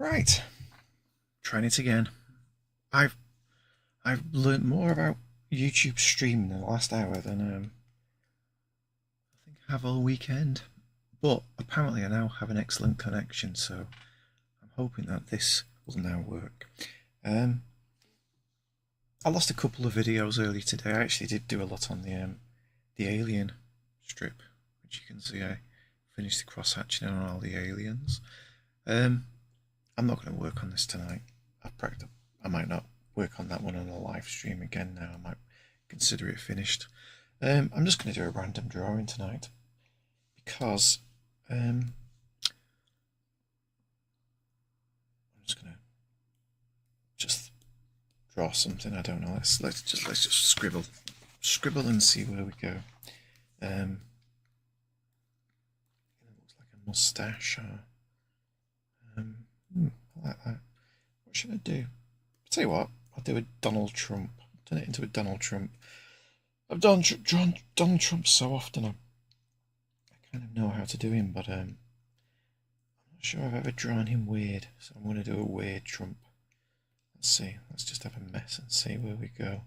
Right, trying it again. I've I've learned more about YouTube streaming in the last hour than I think I have all weekend. But apparently I now have an excellent connection, so I'm hoping that this will now work. Um, I lost a couple of videos early today. I actually did do a lot on the alien strip, which you can see I finished the cross hatching on all the aliens. Um, I'm not going to work on this tonight. I might not work on that one on a live stream again now. I might consider it finished. I'm just going to do a random drawing tonight because I'm just going to just draw something. I don't know. Let's just scribble and see where we go. It looks like a mustache. I like that. What should I do? I'll tell you what. I'll do a Donald Trump. Turn it into a Donald Trump. I've drawn Donald Trump so often. I kind of know how to do him, but I'm not sure I've ever drawn him weird. So I'm going to do a weird Trump. Let's see. Let's just have a mess and see where we go.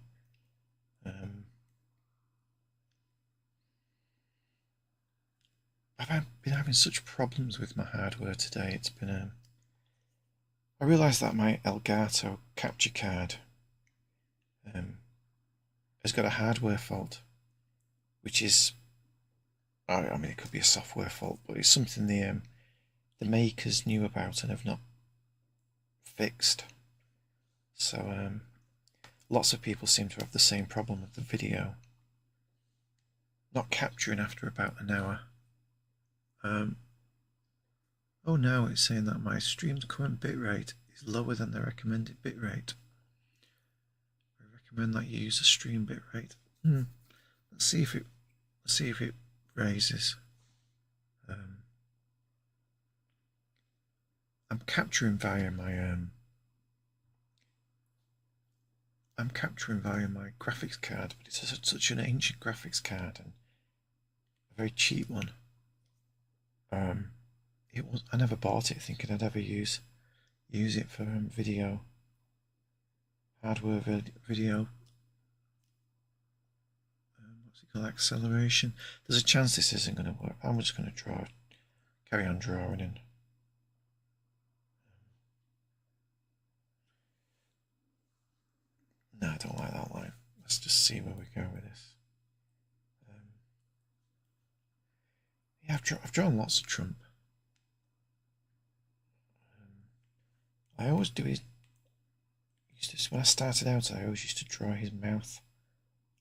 I've been having such problems with my hardware today. It's been I realised that my Elgato capture card has got a hardware fault, which is, I mean, it could be a software fault, but it's something the makers knew about and have not fixed. So lots of people seem to have the same problem with the video not capturing after about an hour. Oh no, it's saying that my stream's current bitrate is lower than the recommended bitrate. I recommend that you use a stream bitrate. Let's see if it raises. I'm capturing via my graphics card, but it's such an ancient graphics card and a very cheap one. I never bought it thinking I'd ever use it for video, hardware video. What's it called? Acceleration. There's a chance this isn't going to work. I'm just going to carry on drawing in. No, I don't like that line. Let's just see where we go with this. Yeah, I've drawn lots of Trump. I always do his. When I started out, I always used to draw his mouth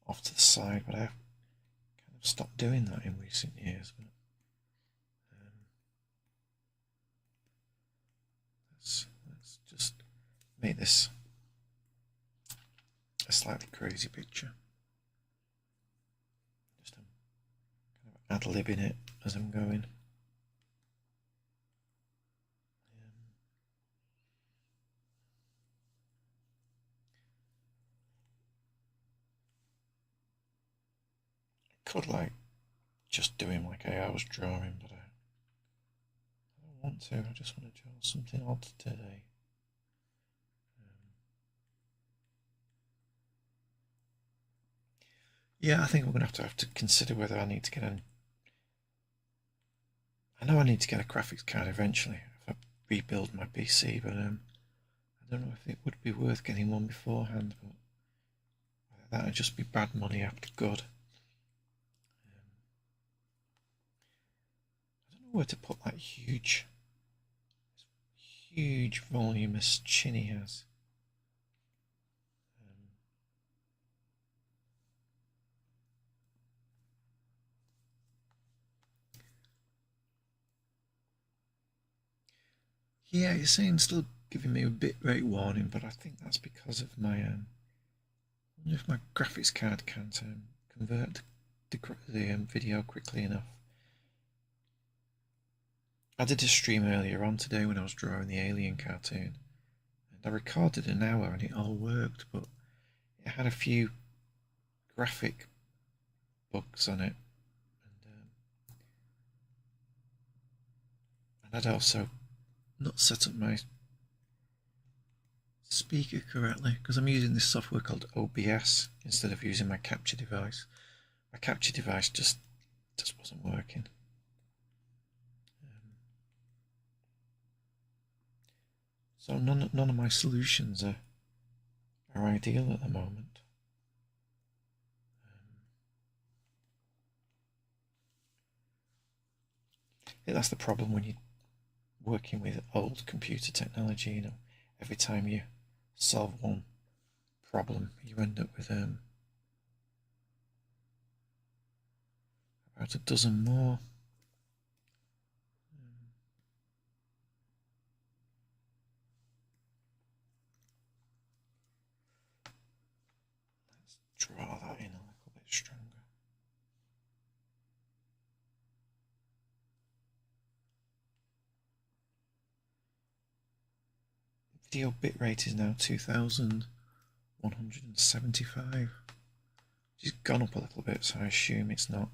off to the side, but I've kind of stopped doing that in recent years. But let's just make this a slightly crazy picture. Just kind of ad-libbing it as I'm going. Could like just do him like I was drawing, but I don't want to. I just want to draw something odd today. Yeah, I think we're going to have to consider whether I need to get I know I need to get a graphics card eventually if I rebuild my PC, but I don't know if it would be worth getting one beforehand. But that would just be bad money after good. I don't know where to put that huge voluminous chin he has. Yeah, it's saying still giving me a bitrate warning, but I think that's because of my I wonder if my graphics card can't convert the video quickly enough. I did a stream earlier on today when I was drawing the alien cartoon, and I recorded an hour and it all worked, but it had a few graphic bugs on it, and I'd also not set up my speaker correctly, because I'm using this software called OBS instead of using my capture device. My capture device just wasn't working. So none of my solutions are ideal at the moment. That's the problem when you're working with old computer technology. You know, every time you solve one problem, you end up with about a dozen more. Let's draw that in a little bit stronger. Video bitrate is now 2175, which has gone up a little bit, so I assume it's not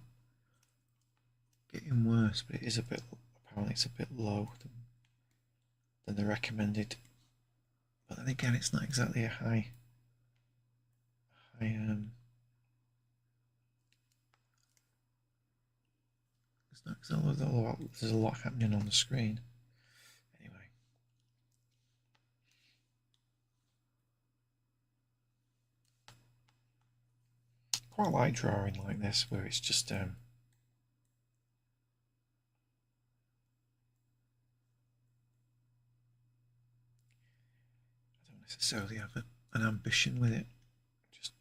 getting worse, but it is a bit, apparently it's a bit low than the recommended. But then again, it's not exactly a high it's not exactly there's a lot happening on the screen. Anyway. Quite like drawing like this, where it's just I don't necessarily have an ambition with it. Just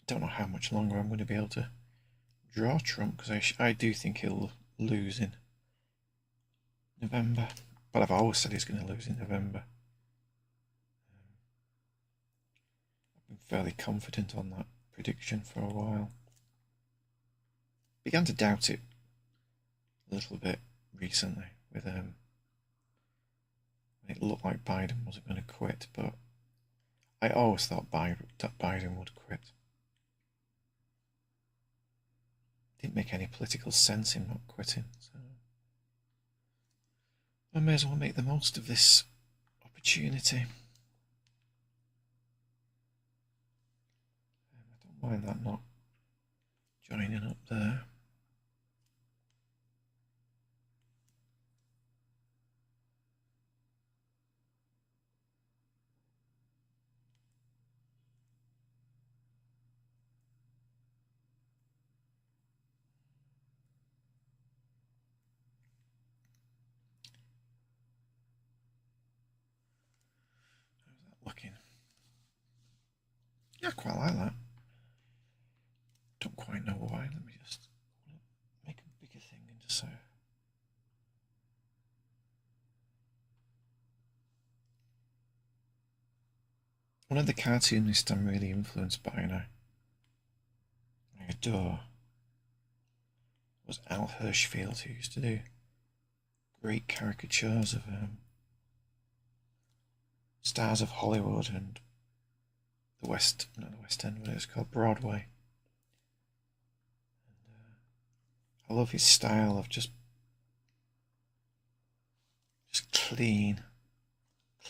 don't know how much longer I'm going to be able to draw Trump, because I do think he'll lose in November. But I've always said he's going to lose in November. I've been fairly confident on that prediction for a while. Began to doubt it a little bit recently with when it looked like Biden wasn't going to quit, but I always thought Biden would quit. Didn't make any political sense him not quitting, so I may as well make the most of this opportunity. I don't mind that not joining up there. Looking. Yeah, I quite like that. Don't quite know why. Let me just make a bigger thing and just so. One of the cartoonists I'm really influenced by and I adore was Al Hirschfeld, who used to do great caricatures of stars of Hollywood and not the West End, but it's called Broadway. And, I love his style of just clean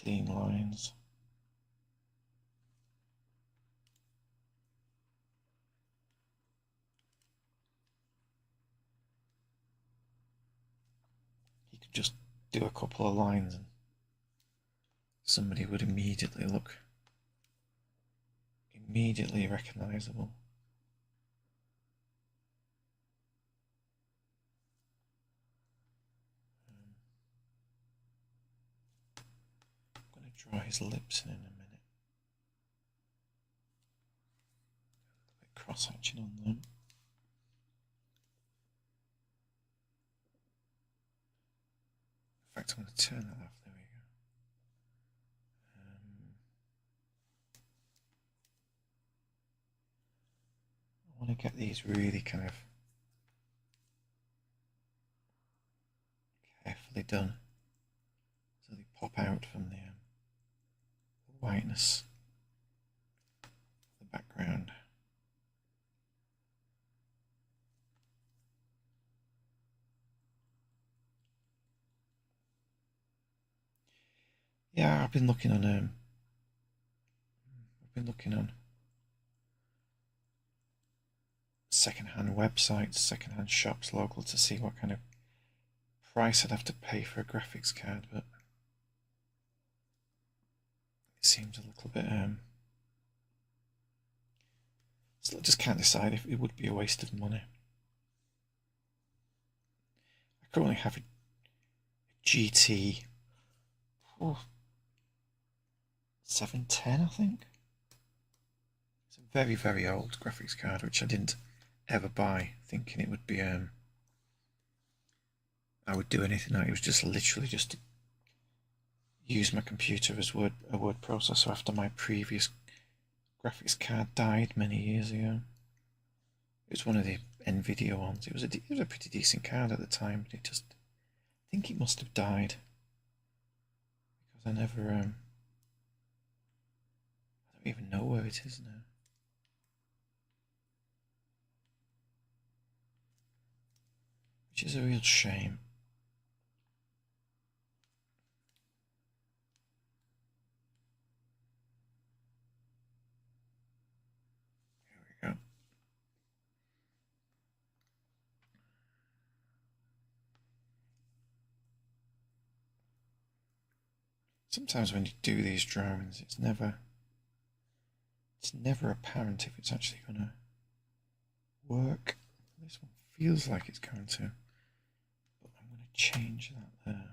lines. He could just do a couple of lines and somebody would immediately recognizable. I'm going to draw his lips in a minute. A bit cross-hatching on them. In fact, I'm going to turn that off. There we go. I want to get these really kind of carefully done so they pop out from the whiteness of the background. I've been looking on second-hand websites, second-hand shops local to see what kind of price I'd have to pay for a graphics card, but it seems a little bit so I just can't decide if it would be a waste of money. I currently have a GT 710, I think. It's a very, very old graphics card which I didn't ever buy thinking it would be I would do anything like it. It was just literally just to use my computer as a word processor after my previous graphics card died many years ago. It was one of the Nvidia ones. It was a pretty decent card at the time, but I think it must have died because I never I don't even know where it is now. Which is a real shame. Here we go. Sometimes when you do these drawings, it's never apparent if it's actually going to work. This one feels like it's going to, but I'm going to change that there, I think.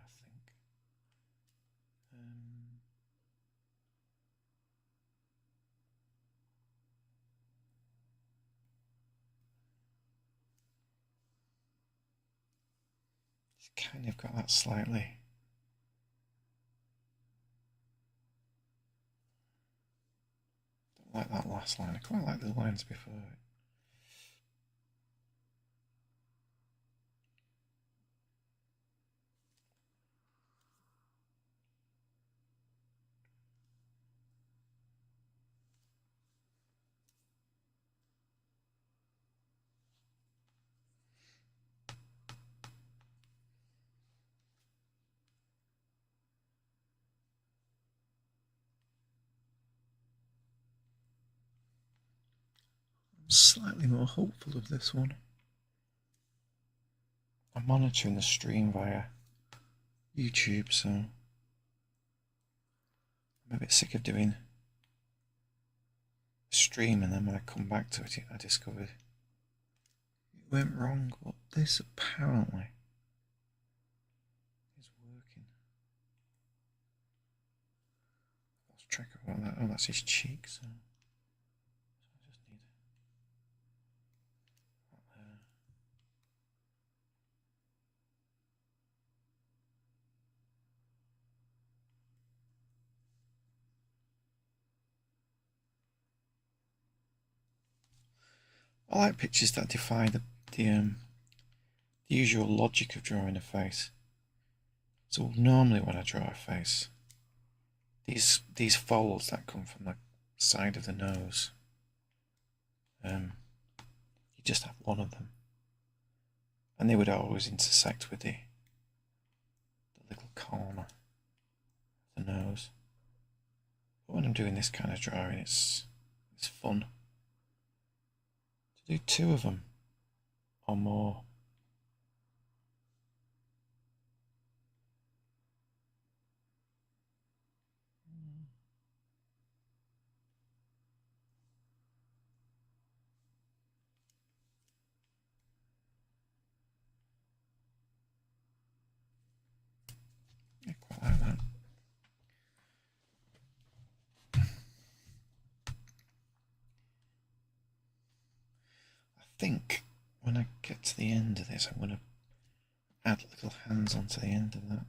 It's kind of got that slightly. Don't like that last line. I quite like the lines before it. Slightly more hopeful of this one. I'm monitoring the stream via YouTube, so I'm a bit sick of doing a stream and then when I come back to it, I discovered it went wrong, but this apparently is working. I lost track of what that. Oh, that's his cheek, so. I like pictures that defy the usual logic of drawing a face. So normally when I draw a face, these folds that come from the side of the nose, you just have one of them, and they would always intersect with the little corner of the nose. But when I'm doing this kind of drawing, it's fun to do two of them or more. I quite like that. I think when I get to the end of this, I'm going to add little hands onto the end of that.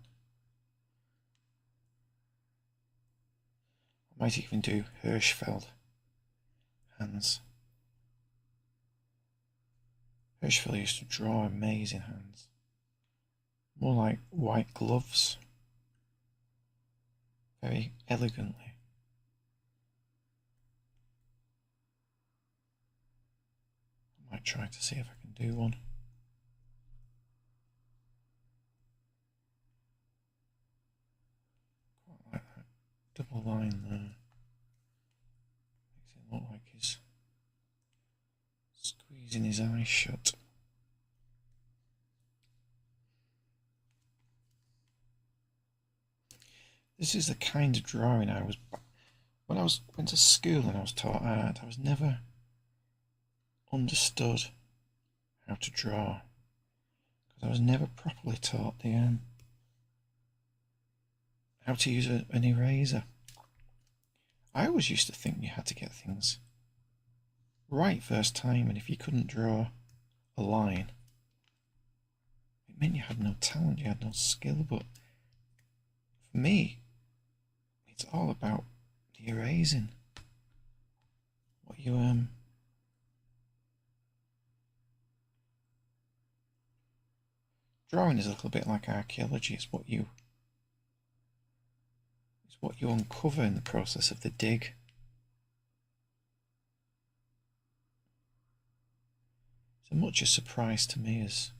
I might even do Hirschfeld hands. Hirschfeld used to draw amazing hands. More like white gloves. Very elegantly. I might try to see if I can do one. Quite like that. a line there. Makes it look like he's squeezing his eyes shut. This is the kind of drawing I was... When I went to school and I was taught art, I was never understood how to draw. Because I was never properly taught the how to use an eraser. I always used to think you had to get things right first time, and if you couldn't draw a line, it meant you had no talent, you had no skill. But for me, it's all about the erasing. What you drawing is a little bit like archaeology. It's what you uncover in the process of the dig. It's as much a surprise to me as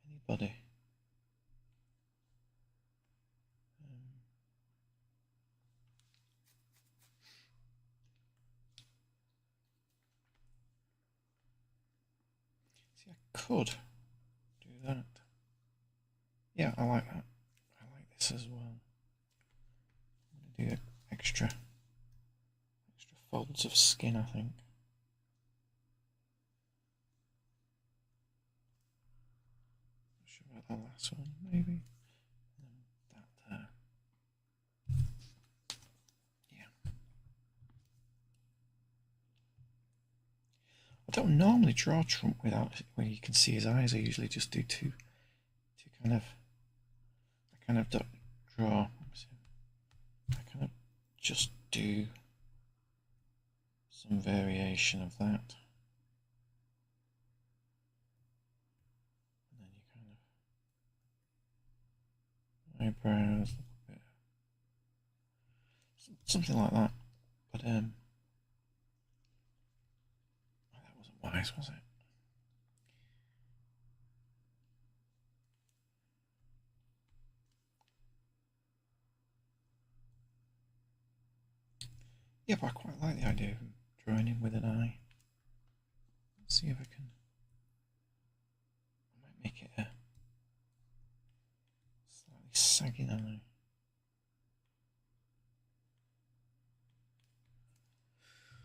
anybody. See, I could do that. Yeah, I like that. I like this as well. I'm going to do extra folds of skin, I think. Not sure about that last one, maybe. That there. Yeah. I don't normally draw Trump without where you can see his eyes. I usually just do two kind of. I kind of draw. I kind of just do some variation of that. And then you kind of eyebrows, a bit, something like that. But that wasn't wise, was it? Yeah, but I quite like the idea of drawing him with an eye. Let's see if I can. I might make it a slightly sagging eye.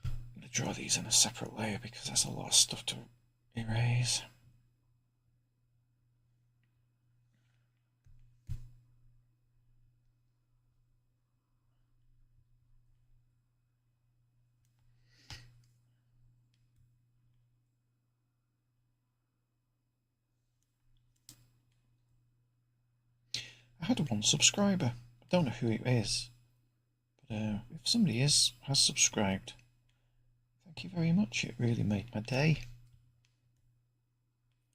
I'm going to draw these on a separate layer because that's a lot of stuff to erase. I had one subscriber. I don't know who it is, but if somebody has subscribed, thank you very much. It really made my day.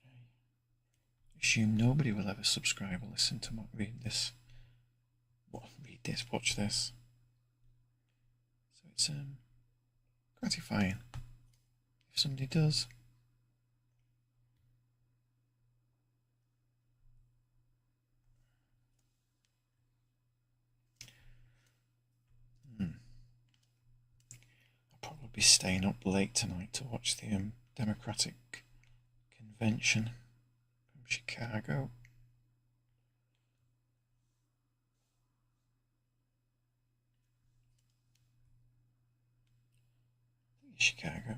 I assume nobody will ever subscribe or listen to my read this. Watch this. So it's gratifying if somebody does. I'll probably be staying up late tonight to watch the Democratic Convention from Chicago. Chicago.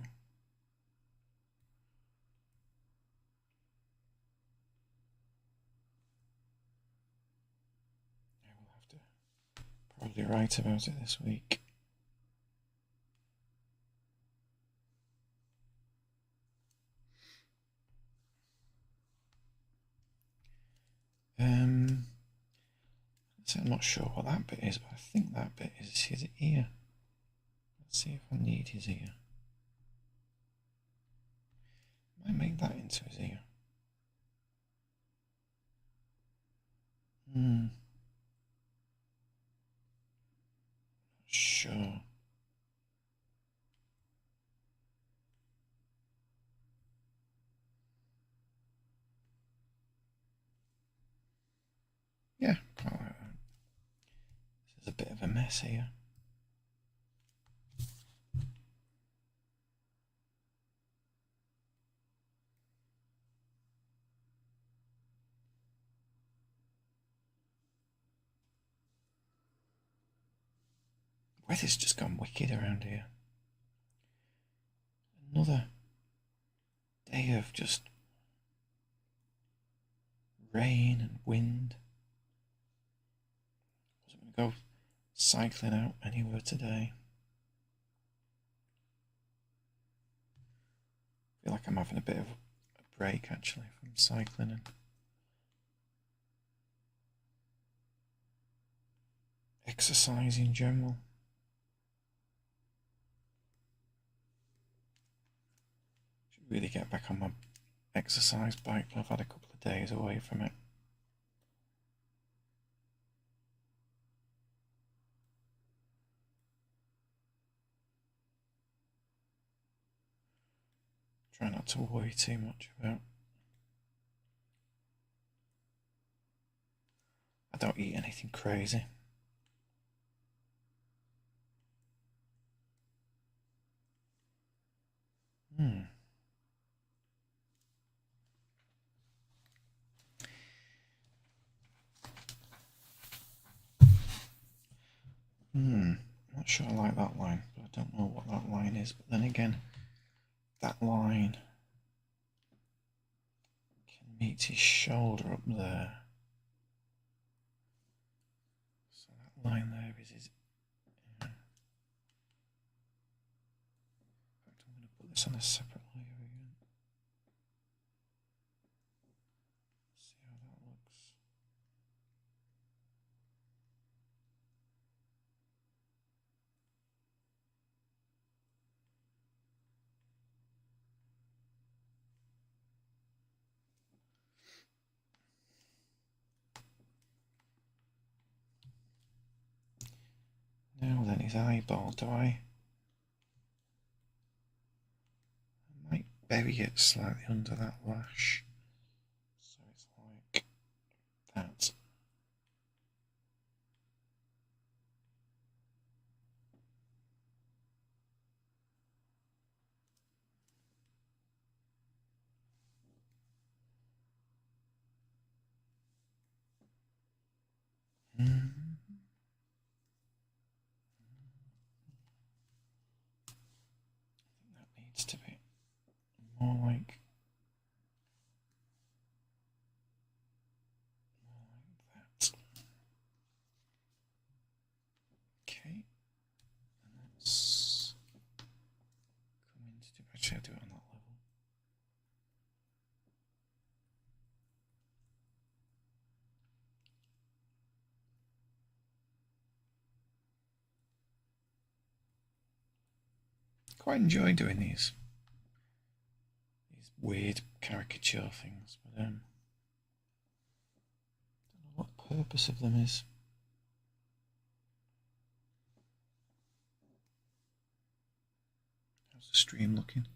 I will have to probably write about it this week. I'm not sure what that bit is, but I think that bit is his ear. Let's see if I need his ear. Might make that into his ear. Not sure. Yeah, quite like that. This is a bit of a mess. mess here. Weather's just gone wicked around here. Another day of just rain and wind. Wasn't going to go cycling out anywhere today. I feel like I'm having a bit of a break actually from cycling and exercise in general. Should really get back on my exercise bike, but I've had a couple of days away from it. Try not to worry too much about. I don't eat anything crazy. Not sure I like that line, but I don't know what that line is. But then again, that line can meet his shoulder up there. So that line there is his. In fact, I'm going to put this on a separate layer again. See how that looks. Now then, his eyeball, I might bury it slightly under that lash. So it's like that. That needs to be more like that. Okay. And let's come into do actually I'll do it on that level. Quite enjoy doing these weird caricature things, but don't know what the purpose of them is. How's the stream looking?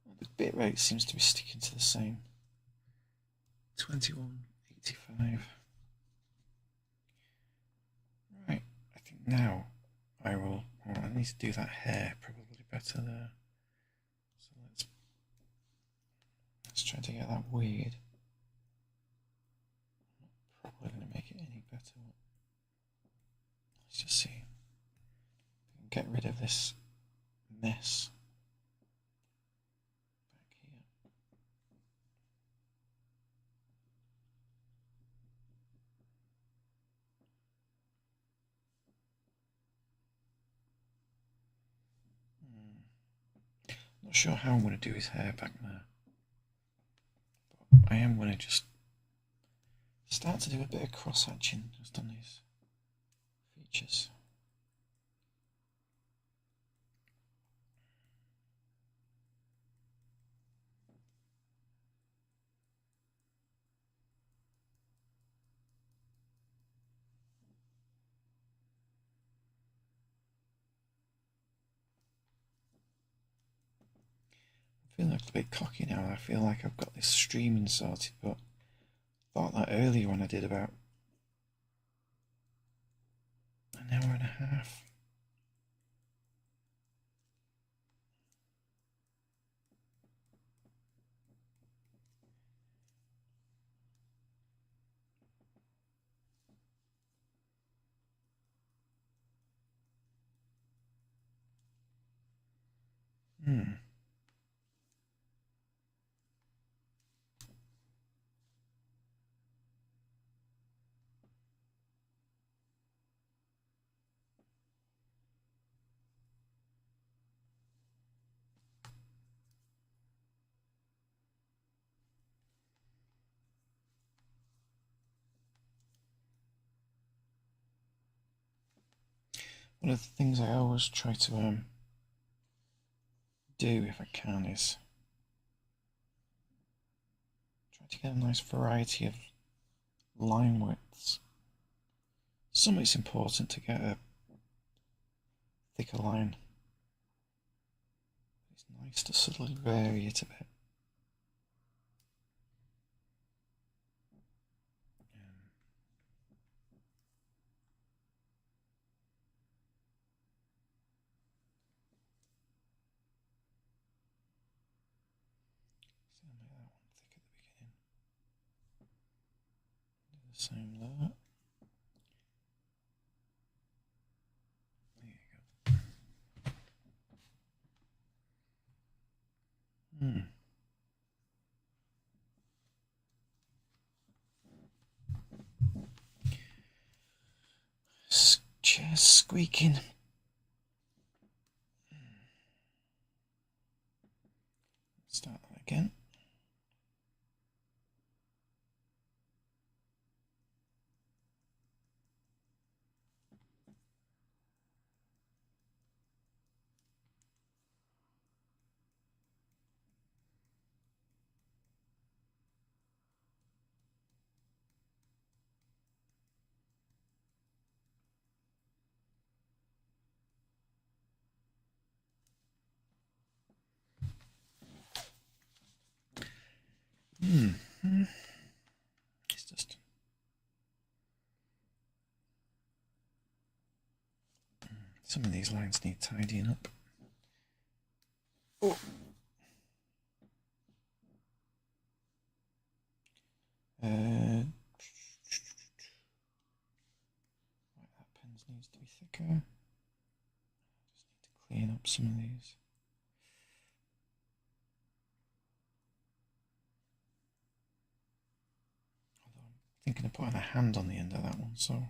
Well, the bit rate seems to be sticking to the same. 2185. Right, I think now I will. Oh, I need to do that hair probably better there. So let's try to get that weird. Probably going to make it any better. Let's just see. We can get rid of this mess back here. Not sure how I'm going to do his hair back there, but I am going to just start to do a bit of cross hatching just on these features. I'm feeling a little bit cocky now. I feel like I've got this streaming sorted, but I thought that earlier when I did about an hour and a half. One of the things I always try to do, if I can, is try to get a nice variety of line widths. Some it's important to get a thicker line. It's nice to subtly vary it a bit. So I'll make that one thick at the beginning. Do the same there. There you go. Chair squeaking. Start that again. It's just some of these lines need tidying up. Oh. That pens needs to be thicker. I just need to clean up some of these. Although I'm thinking of putting a hand on the end of that one, so I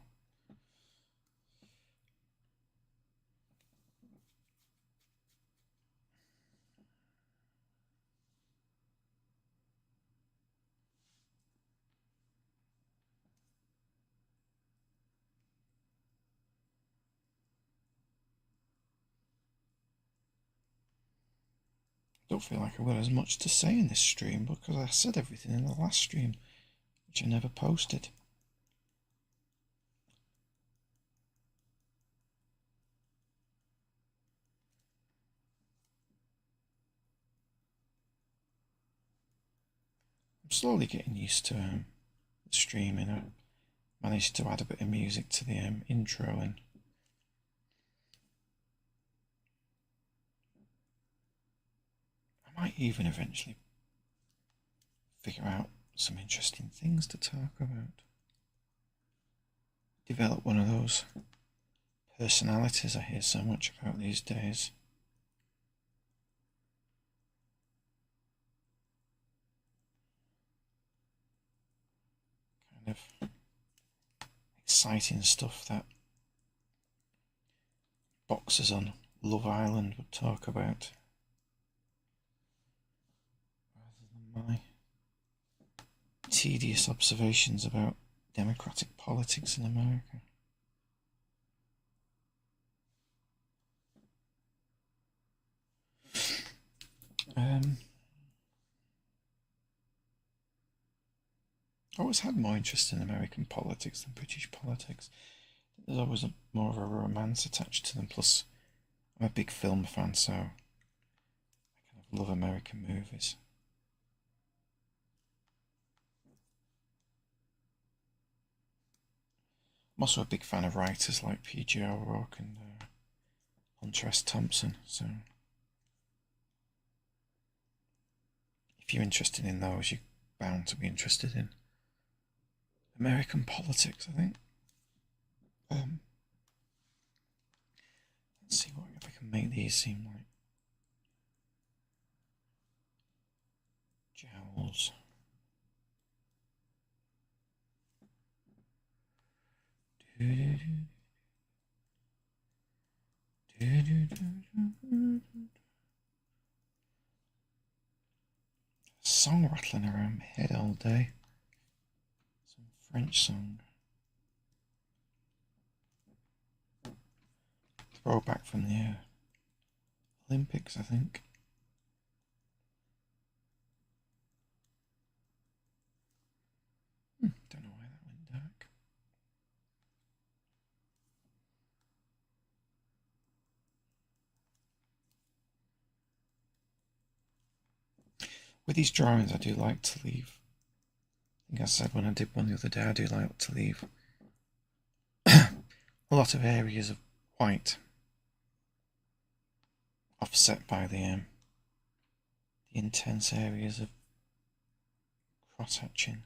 don't feel like I've got as much to say in this stream because I said everything in the last stream, which I never posted. I'm slowly getting used to streaming. I managed to add a bit of music to the intro, and I might even eventually figure out some interesting things to talk about. Develop one of those personalities I hear so much about these days. Kind of exciting stuff that boxers on Love Island would talk about, rather than my tedious observations about democratic politics in America. I always had more interest in American politics than British politics. There's always more of a romance attached to them. Plus, I'm a big film fan, so I kind of love American movies. I'm also a big fan of writers like P.G. O'Rourke and Hunter S. Thompson, so if you're interested in those, you're bound to be interested in American politics, I think. Let's see what if I can make these seem like jowls. Song rattling around my head all day. Some French song. Throwback from the Olympics, I think. Don't know why that went dark. With these drawings, I do like to leave. I think I said when I did one the other day, I do like to leave a lot of areas of white offset by the intense areas of cross hatching.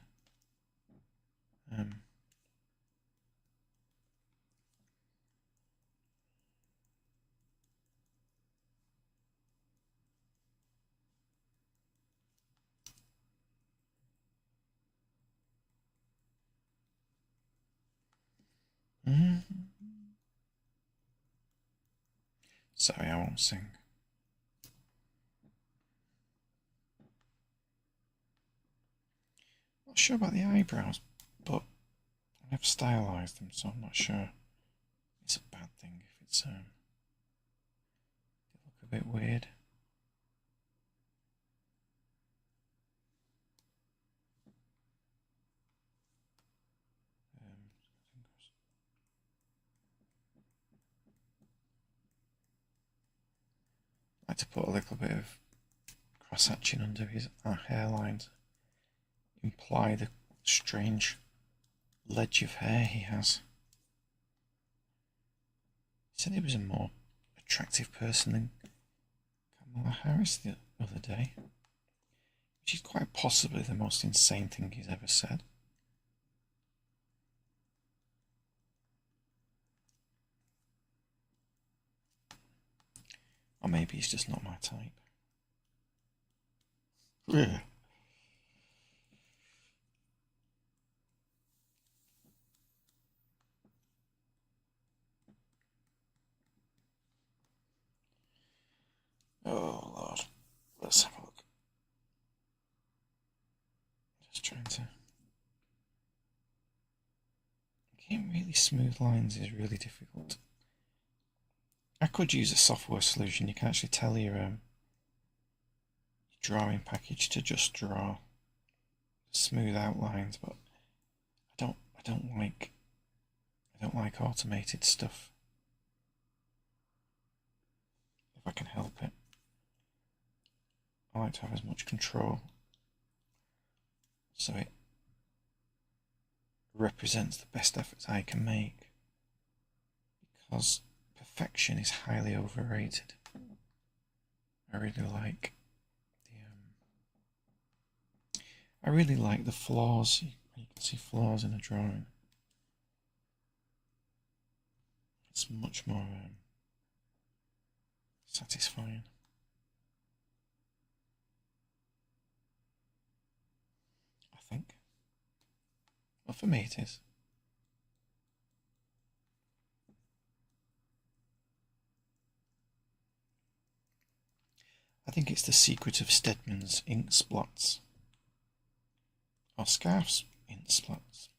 Sorry, I won't sing. Not sure about the eyebrows, but I've stylized them, so I'm not sure it's a bad thing if it's they look a bit weird. I like to put a little bit of cross hatching under his hairlines, imply the strange ledge of hair he has. He said he was a more attractive person than Kamala Harris the other day, which is quite possibly the most insane thing he's ever said. Or maybe he's just not my type. Yeah. Oh Lord, let's have a look. Just trying to. Getting really smooth lines is really difficult. I could use a software solution. You can actually tell your drawing package to just draw smooth outlines, but I don't like automated stuff. If I can help it, I like to have as much control so it represents the best efforts I can make, because perfection is highly overrated. I really like the flaws. You can see flaws in a drawing. It's much more satisfying. I think. Well, for me it is. I think it's the secret of Stedman's ink splots. Or Scarf's ink splots.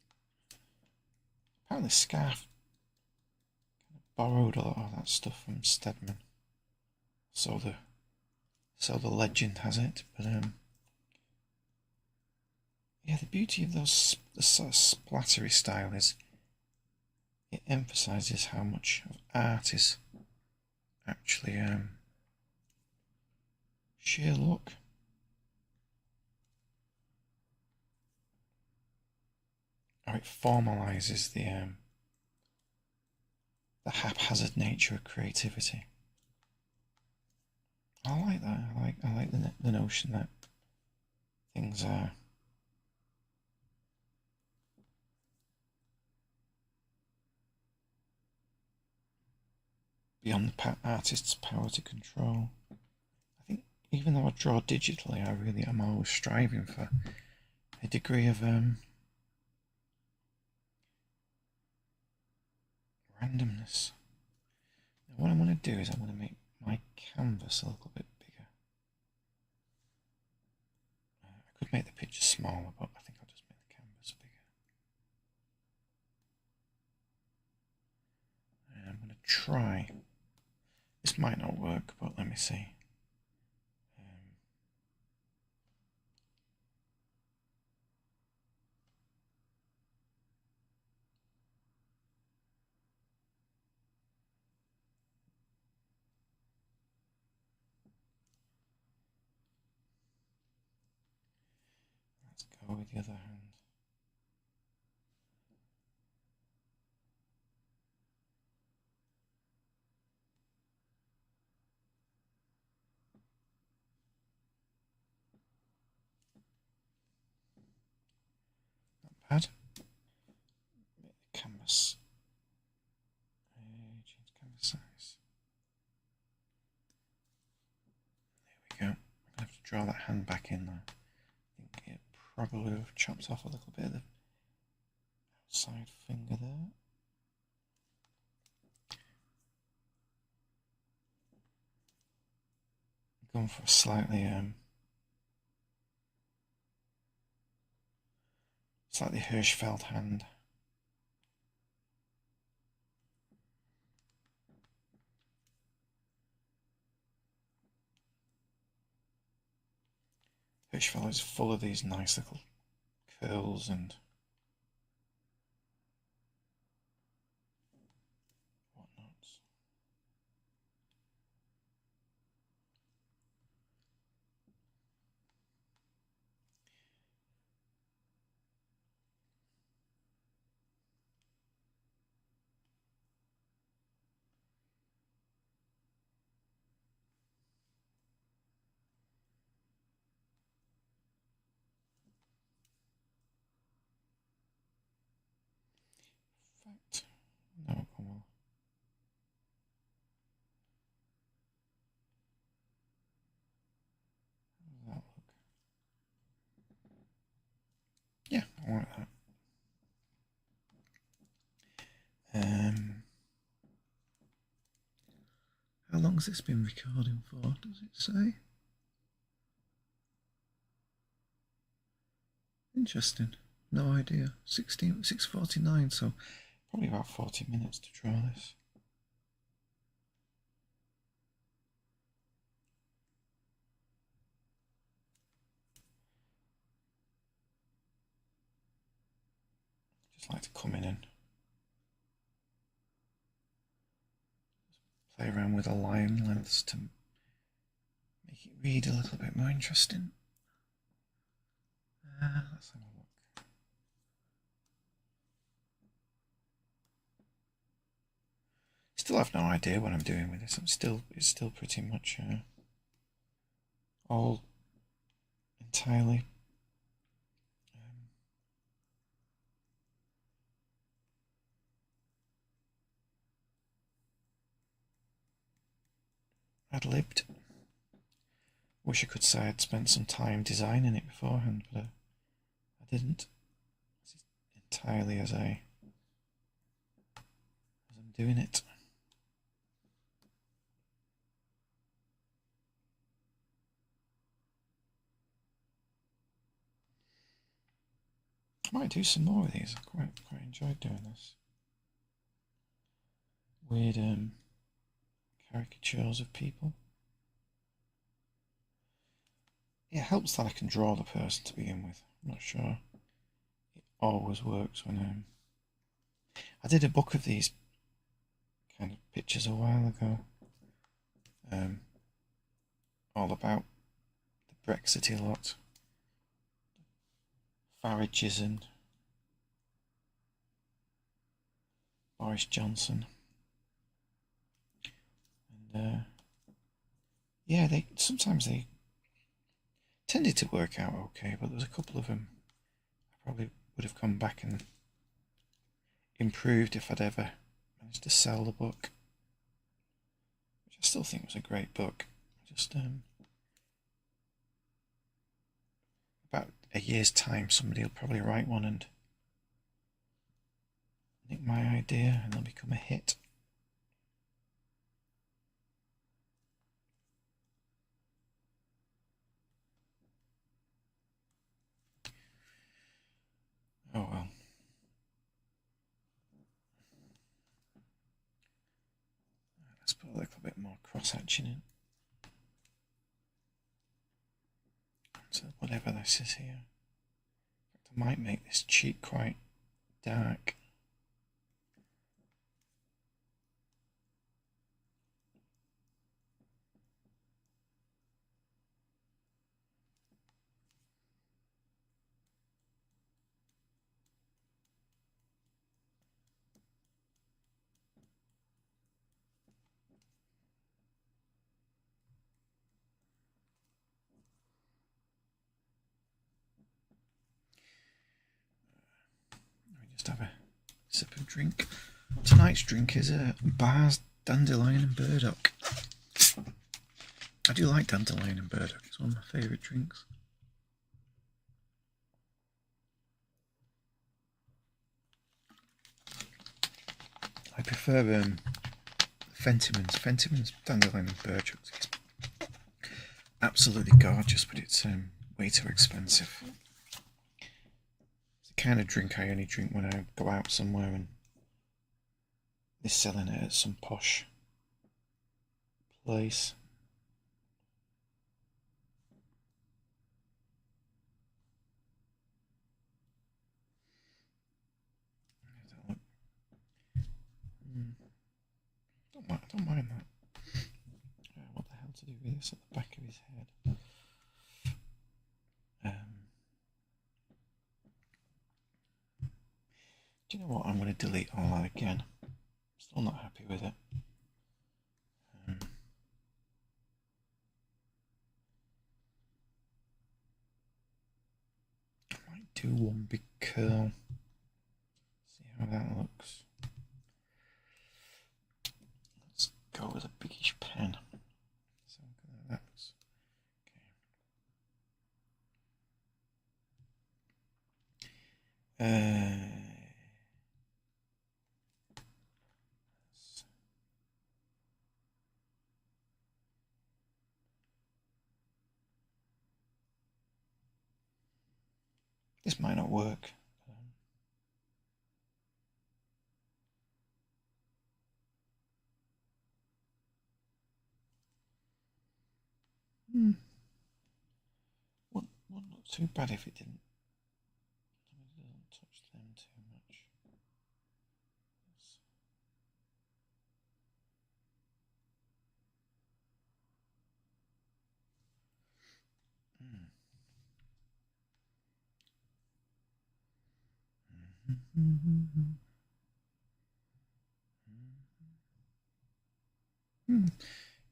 Apparently Scarf borrowed a lot of that stuff from Stedman. So the legend has it, but yeah, the beauty of the sort of splattery style is it emphasises how much of art is actually sheer look. Or it formalises the the haphazard nature of creativity. I like that. I like the notion that things are beyond the artist's power to control. I think even though I draw digitally, I really am always striving for a degree of randomness. Now what I'm going to do is I'm going to make my canvas a little bit bigger. I could make the picture smaller, but I think I'll just make the canvas bigger. And I'm going to try. This might not work, but let me see. Let's go with the other hand. Not bad. Make the canvas. Change canvas size. There we go. I'm going to have to draw that hand back in there. I think it probably would have chopped off a little bit of the outside finger there. Going for a slightly Hirschfeld hand. Hirschfeld is full of these nice little curls and whatnots. Perfect. No, come on. How does that look? Yeah, I like that. How long has this been recording for? Does it say? Interesting. No idea. 6:49, so probably about 40 minutes to draw this. Just like to come in and play around with the line lengths to make it read a little bit more interesting. Let's have a look. Still have no idea what I'm doing with this. It's still pretty much all entirely ad-libbed. Wish I could say I'd spent some time designing it beforehand, but I didn't. It's entirely as I'm doing it. I might do some more of these. I quite enjoyed doing this. Weird caricatures of people. It helps that I can draw the person to begin with. I'm not sure it always works when I did a book of these kind of pictures a while ago, all about the Brexity lot, Farages and Boris Johnson. And yeah, sometimes they tended to work out okay, but there was a couple of them I probably would have gone back and improved if I'd ever managed to sell the book, which I still think was a great book. Just about a year's time, somebody will probably write one and nick my idea, and they'll become a hit. Oh well. Let's put a little bit more cross-hatching in. So whatever this is here. I might make this cheek quite dark. Just have a sip of drink. Tonight's drink is a Bars Dandelion and Burdock. I do like dandelion and burdock. It's one of my favourite drinks. I prefer Fentiman's dandelion and burdock. It's absolutely gorgeous, but it's way too expensive. It's the kind of drink I only drink when I go out somewhere and they're selling it at some posh place. I don't mind that. What the hell to do with this at the back of his head? Do you know what? I'm going to delete all that again. Still not happy with it. I might do one big curl. See how that looks. Let's go with a biggish pen. So that's okay. This might not work. Wouldn't look too bad if it didn't. It doesn't touch them too much.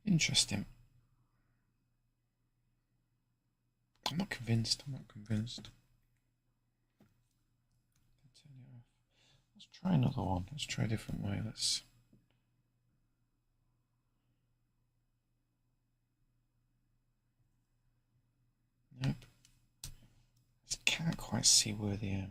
Interesting. I'm not convinced. Let's try another one. Let's try a different way. Nope. Just can't quite see where the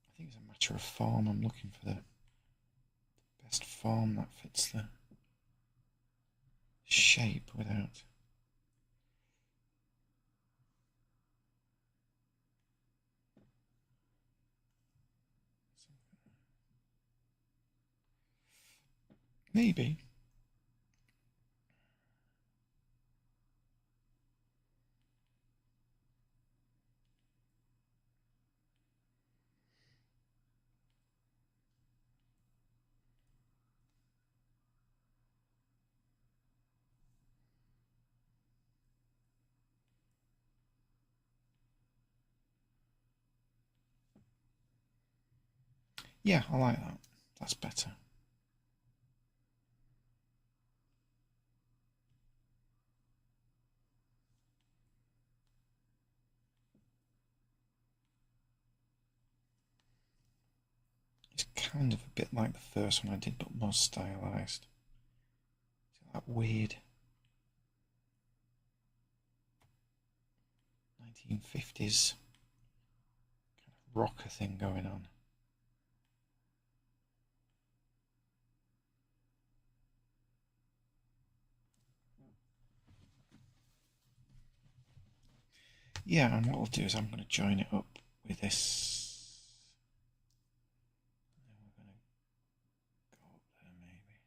I think it's a matter of form. I'm looking for the best form that fits the shape without. Maybe. Yeah, I like that. That's better. It's kind of a bit like the first one I did, but more stylised. That weird 1950s kind of rocker thing going on. Yeah, and what we'll do is I'm going to join it up with this. And then we're going to go up there maybe.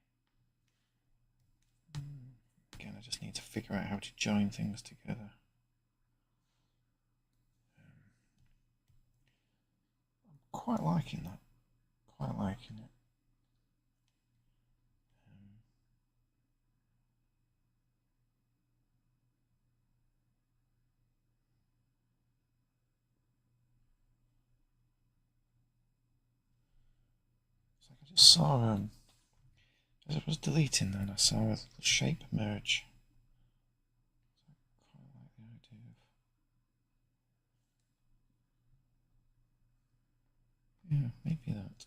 Again, I just need to figure out how to join things together. I'm quite liking that. Quite liking it. It's like I just saw, as I was deleting then, I saw a little shape emerge. So I quite like the idea of, yeah, maybe that.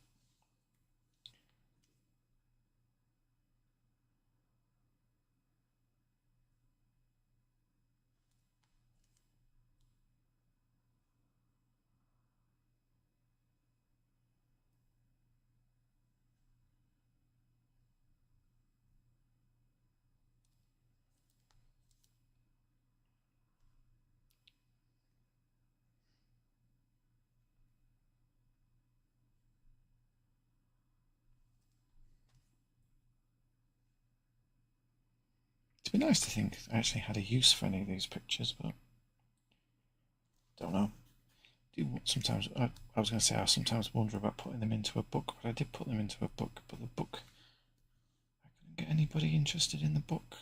It'd be nice to think I actually had a use for any of these pictures, but don't know. Sometimes I was going to say I sometimes wonder about putting them into a book, but I did put them into a book. But the book, I couldn't get anybody interested in the book.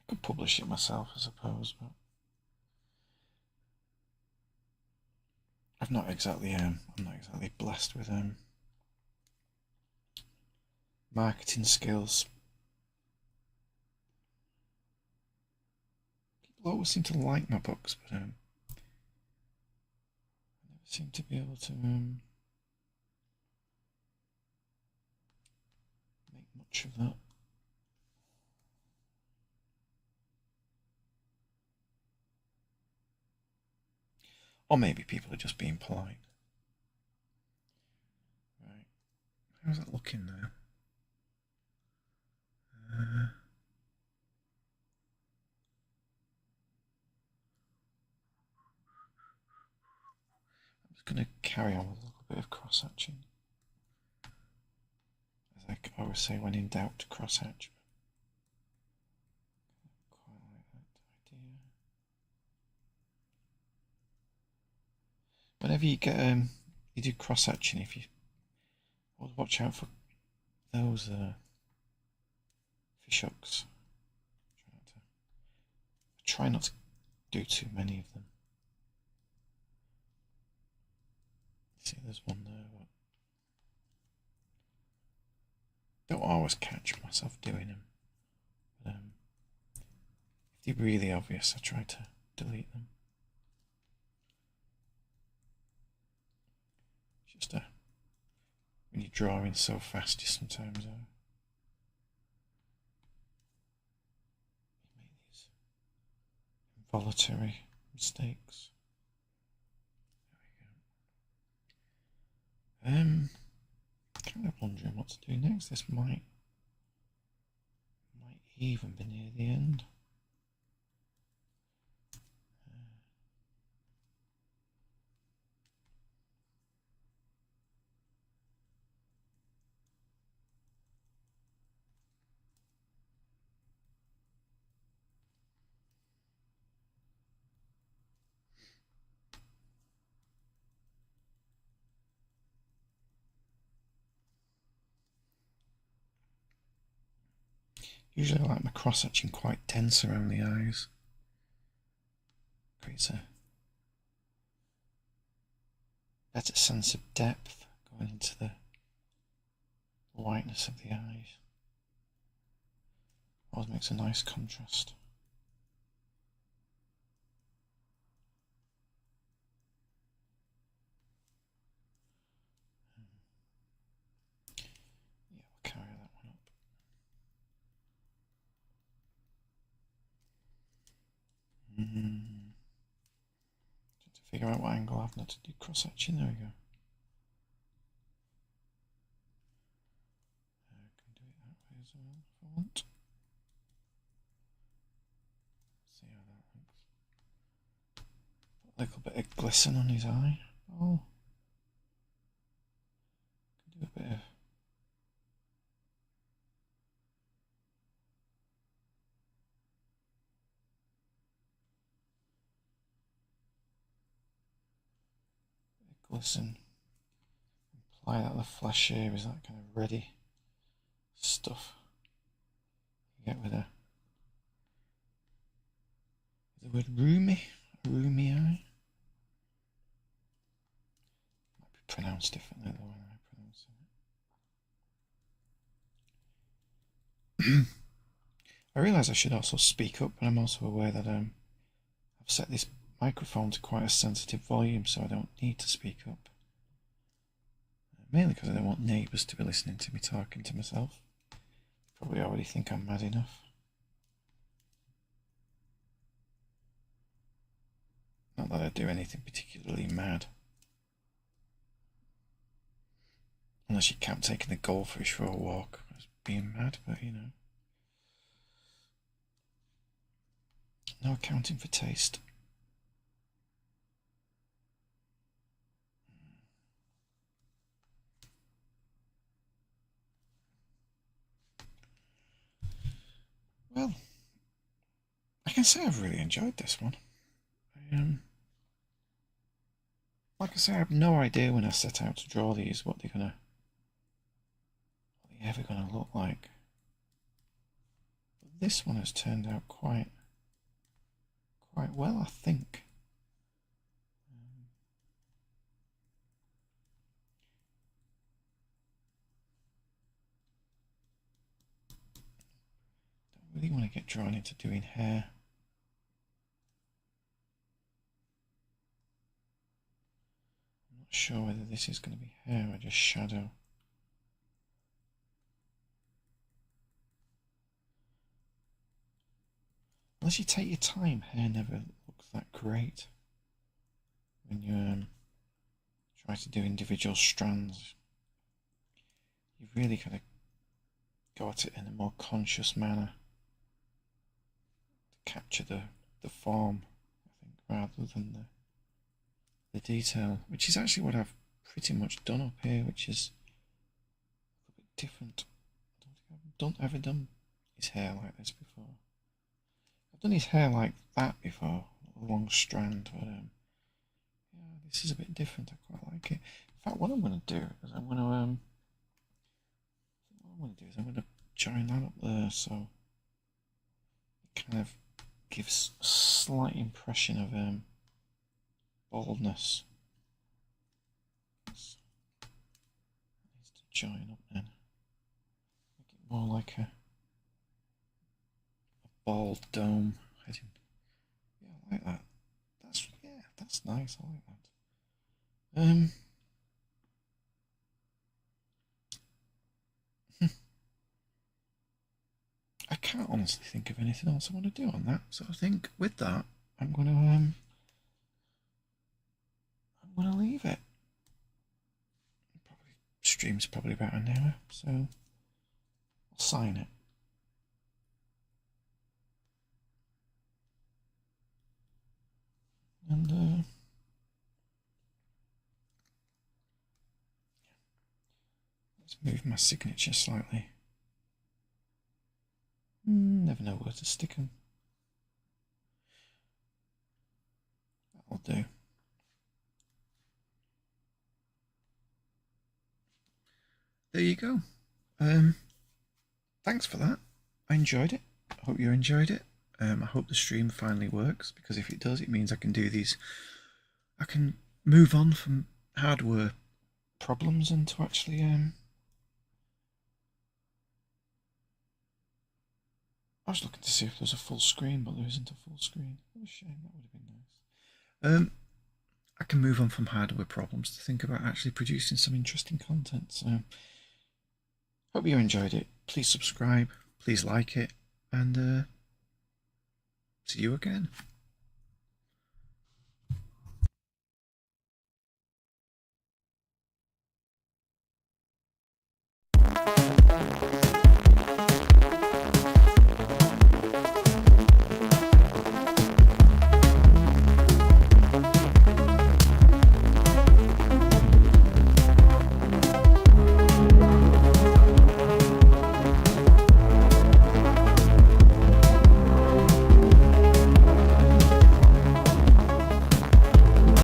I could publish it myself, I suppose, but I'm not exactly blessed with marketing skills. People always seem to like my books, but I never seem to be able to make much of that. Or maybe people are just being polite. Right. How's that looking now? I'm just going to carry on with a little bit of cross-hatching. As I always say, when in doubt, cross-hatch. Quite like that idea. Whenever you get you do cross-hatching, if you watch out for those fish hooks. Try not to do too many of them. See, there's one there, but don't always catch myself doing them. But, if they're really obvious, I try to delete them. It's just when you're drawing so fast, you sometimes you make these involuntary mistakes. There we go. Kind of wondering what to do next. This might even be near the end. Usually I like my cross-hatching quite dense around the eyes. Creates a better sense of depth going into the brightness of the eyes. Always makes a nice contrast. Yeah, we'll carry that one up. Trying to figure out what angle I've not to do cross hatching. There we go. I can do it that way as well if I want. See how that looks. Put a little bit of glisten on his eye. Oh, can do a bit of. Glisten. Imply that the flash here is that kind of ready stuff you get with the word roomy eye. Might be pronounced differently the way I pronounce it. I realise I should also speak up, but I'm also aware that I've set this microphone to quite a sensitive volume, so I don't need to speak up. Mainly because I don't want neighbours to be listening to me talking to myself. Probably already think I'm mad enough. Not that I do anything particularly mad. Unless you count taking the goldfish for a walk as being mad, but you know. No accounting for taste. Well, I can say I've really enjoyed this one. Like I say, I have no idea when I set out to draw these what they're ever gonna look like. But this one has turned out quite well, I think. Don't really want to get drawn into doing hair. I'm not sure whether this is going to be hair or just shadow. Unless you take your time, hair never looks that great when you try to do individual strands. You've really got to go at it in a more conscious manner to capture the form, I think, rather than the detail, which is actually what I've pretty much done up here, which is a bit different. I don't think I've ever done his hair like this before. I've done his hair like that before, a long strand, but yeah, this is a bit different. I quite like it. In fact, what I'm going to do is I'm going to join that up there, so it kind of gives a slight impression of baldness. So it needs to join up then. Make it more like a bald dome heading. Yeah, I like that. That's nice. I like that. I can't honestly think of anything else I want to do on that. So I think with that, I'm gonna leave it. Stream's probably about an hour, so I'll sign it. And let's move my signature slightly. Never know where to stick them. That'll do. There you go. Thanks for that. I enjoyed it. I hope you enjoyed it. I hope the stream finally works, because if it does, it means I can do these. I can move on from hardware problems and to actually I was looking to see if there was a full screen, but there isn't a full screen. What a shame, that would have been nice. I can move on from hardware problems to think about actually producing some interesting content. So, hope you enjoyed it. Please subscribe, please like it, and see you again.